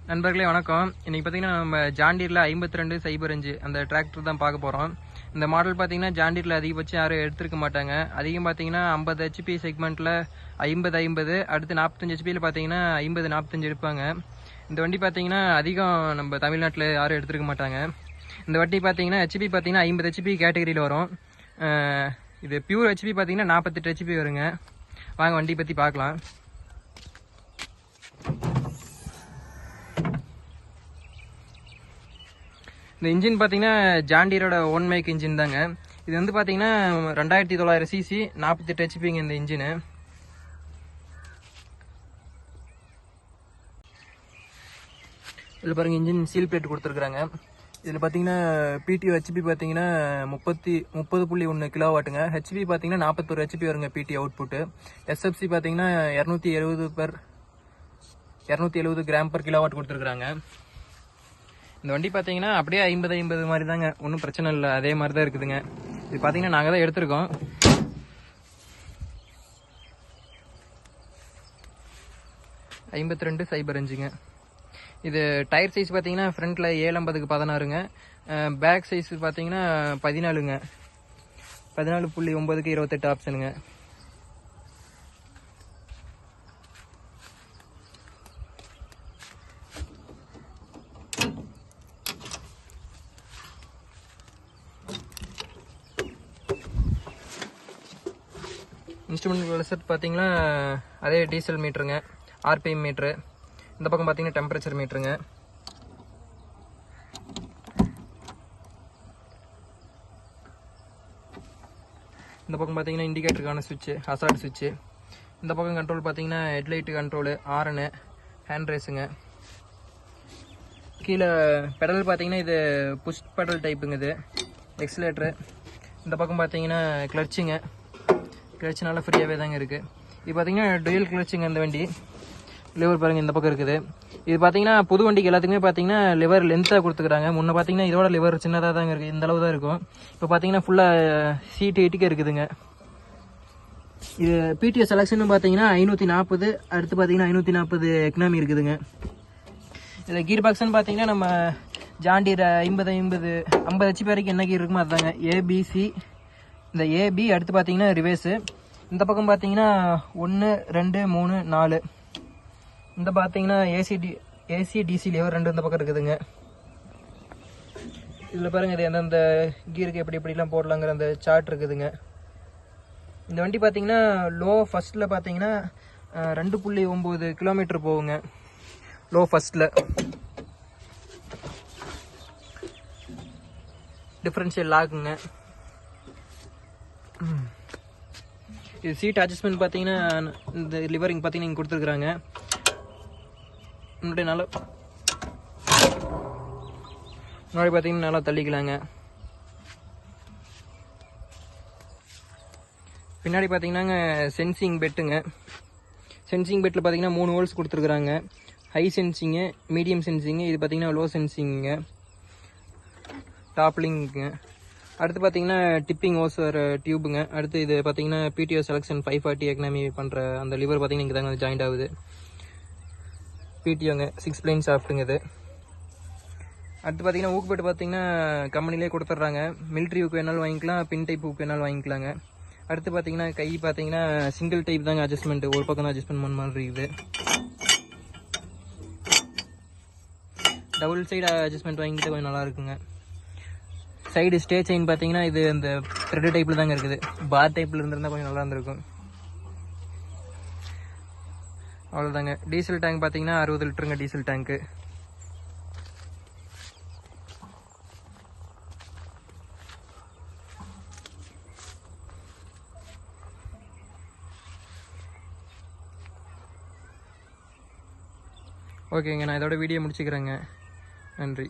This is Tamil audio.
நண்பர்களே வணக்கம். இன்னைக்கு பார்த்தீங்கன்னா நம்ம ஜாண்டீரில் 5205 அந்த டிராக்டர் தான் பார்க்க போகிறோம். இந்த மாடல் பார்த்தீங்கன்னா ஜாண்டீரில் அதிகபட்சம் யாரும் எடுத்துருக்க மாட்டாங்க. அதிகம் பார்த்தீங்கன்னா 50 HP செக்மெண்ட்டில் 50 அடுத்து 45 HPயில் பார்த்தீங்கன்னா 50-45 எடுப்பாங்க. இந்த வண்டி பார்த்தீங்கன்னா அதிகம் நம்ம தமிழ்நாட்டில் யாரும் எடுத்துருக்க மாட்டாங்க. இந்த வண்டி பார்த்தீங்கன்னா HP பார்த்தீங்கன்னா 50 HP கேட்டகரியில் வரும். இது பியூர் HP பார்த்தீங்கன்னா 48 HP வருங்க. வாங்க வண்டி பற்றி பார்க்கலாம். இந்த இன்ஜின் பார்த்தீங்கன்னா ஜாண்டீரோட ஒன் மேக் இன்ஜின் தாங்க. இது வந்து பார்த்தீங்கன்னா 2900 cc 48 HPங்க இந்த இன்ஜினு. இதில் பாருங்கள் இன்ஜின் சீல் பிளேட் கொடுத்துருக்குறாங்க. இதில் பார்த்தீங்கன்னா PTO HP பார்த்தீங்கன்னா 30.1 கிலோவாட்டுங்க. HP பார்த்தீங்கன்னா 41 HP வருங்க PT அவுட்புட்டு. SFC பார்த்தீங்கன்னா 270 கிராம் பர் கிலோவாட் கொடுத்துருக்குறாங்க. இந்த வண்டி பார்த்தீங்கன்னா அப்படியே 50 மாதிரி தாங்க, ஒன்றும் பிரச்சனை இல்லை, அதே மாதிரி தான் இருக்குதுங்க. இது பார்த்தீங்கன்னா நாங்கள் தான் எடுத்திருக்கோம். (5205) இது டயர் சைஸ் பார்த்தீங்கன்னா ஃப்ரண்ட்டில் 750க்கு 16ங்க, பேக் சைஸ் பார்த்தீங்கன்னா 14ங்க, 14.9க்கு 28 ஆப்ஷனுங்க. இன்ஸ்ட்ருமெண்ட் செட் பார்த்தீங்கன்னா அதே டீசல் மீட்டருங்க, RPM மீட்ரு. இந்த பக்கம் பார்த்தீங்கன்னா டெம்பரேச்சர் மீட்டருங்க. இந்த பக்கம் பார்த்தீங்கன்னா இண்டிகேட்டருக்கான சுவிட்சு, ஹசார்ட் சுவிட்சு. இந்த பக்கம் கண்ட்ரோல் பார்த்தீங்கன்னா ஹெட்லைட்டு கண்ட்ரோலு, ஆரனு, ஹேண்ட் ரேஸுங்க. கீழே பெடல் பார்த்தீங்கன்னா இது புஷ் பெடல் டைப்புங்க. இது எக்ஸலேட்டரு. இந்த பக்கம் பார்த்தீங்கன்னா கிளச்சுங்க. கிளச் நல்லா ஃப்ரீயாகவே தாங்க இருக்குது. இது பார்த்தீங்கன்னா டூயல் கிளச்சுங்க. இந்த வண்டி லிவர் பாருங்கள் இந்த பக்கம் இருக்குது. இது பார்த்தீங்கன்னா புது வண்டிக்கு எல்லாத்துக்குமே பார்த்தீங்கன்னா லிவர் லென்த்தாக கொடுத்துக்கிறாங்க. முன்னே பார்த்தீங்கன்னா இதோட லிவர் சின்னதாக தாங்க இருக்குது, இந்த அளவு தான் இருக்கும். இப்போ பார்த்தீங்கன்னா ஃபுல்லாக சீட்டு 8 இருக்குதுங்க. இது PTO செலெக்ஷன் பார்த்தீங்கன்னா 540, அடுத்து பார்த்தீங்கன்னா 540 எக்கனாமி இருக்குதுங்க. இதில் கீர் பாக்ஸ்ன்னு பார்த்தீங்கன்னா நம்ம ஜாண்டீர் 50 HP வரைக்கும் என்ன கீர் இருக்குமோ அதுதாங்க. ABC, இந்த AB, அடுத்து பார்த்தீங்கன்னா ரிவேர்ஸு. இந்த பக்கம் பார்த்தீங்கன்னா 1 2 3 4. இந்த பார்த்தீங்கன்னா AC DC லிவர் 2 இந்த பக்கம் இருக்குதுங்க. இதில் பாருங்கள் இது எந்தெந்த கீருக்கு எப்படிலாம் போடலாங்கிற அந்த சார்ட் இருக்குதுங்க. இந்த வண்டி பார்த்தீங்கன்னா லோ ஃபஸ்ட்டில் பார்த்தீங்கன்னா 2.9 கிலோமீட்டர் போகுங்க, லோ ஃபஸ்ட்டில். டிஃப்ரென்ஷியல் லாக்குங்க. இது சீட் அட்ஜஸ்ட்மெண்ட் பார்த்தீங்கன்னா இந்த லிவரிங் பார்த்தீங்கன்னா இங்கே கொடுத்துருக்குறாங்க. முன்னாடி பார்த்தீங்கன்னா நல்லா தள்ளிக்கலாங்க. பின்னாடி பார்த்தீங்கன்னா சென்சிங் பெட்டுங்க. சென்சிங் பெட்டில் பார்த்தீங்கன்னா 3 ஹோல்ஸ் கொடுத்துருக்குறாங்க. ஹை சென்சிங்கு, மீடியம் சென்சிங்கு, இது பார்த்தீங்கன்னா லோ சென்சிங்குங்க, டாப்லிங்குங்க. அடுத்து பார்த்தீங்கன்னா டிப்பிங் ஓசர் டியூபுங்க. அடுத்து இது பார்த்தீங்கன்னா PTO செலெக்ஷன் 540 எக்கனாமி பண்ணுற அந்த லிவர் பார்த்தீங்கன்னா இங்கே தாங்க ஜாயிண்ட் ஆகுது. PTOங்க 6 பிளைன் ஷாஃப்ட்டுங்க இது. அடுத்து பார்த்தீங்கன்னா ஊக்கு பெட்டு பார்த்தீங்கன்னா கம்பெனிலே கொடுத்துட்றாங்க. மிலிட்ரி ஊக்கு வேணாலும் வாங்கிக்கலாம், பின் டைப் ஊக்கு வேணாலும் வாங்கிக்கலாங்க. அடுத்து பார்த்தீங்கன்னா கை பார்த்தீங்கன்னா சிங்கிள் டைப் தாங்க அட்ஜஸ்ட்மெண்ட், ஒரு பக்கம் தான் அட்ஜஸ்ட்மெண்ட் பண்ண மாதிரி இருக்குது. டபுள் சைடு அட்ஜஸ்ட்மெண்ட் வாங்கிட்டு கொஞ்சம் நல்லா இருக்குங்க. சைடு ஸ்டே செயின் பார்த்தீங்கன்னா இது அந்த த்ரெட் டைப்பில் தாங்க இருக்குது. பார் டைப்பில் இருந்திருந்தால் கொஞ்சம் நல்லா இருந்திருக்கும். அவ்வளோதாங்க. டீசல் டேங்க் பார்த்தீங்கன்னா 60 லிட்டருங்க டீசல் டேங்க்கு. ஓகேங்க, நான் இதோட வீடியோ முடிச்சுக்கிறேங்க. நன்றி.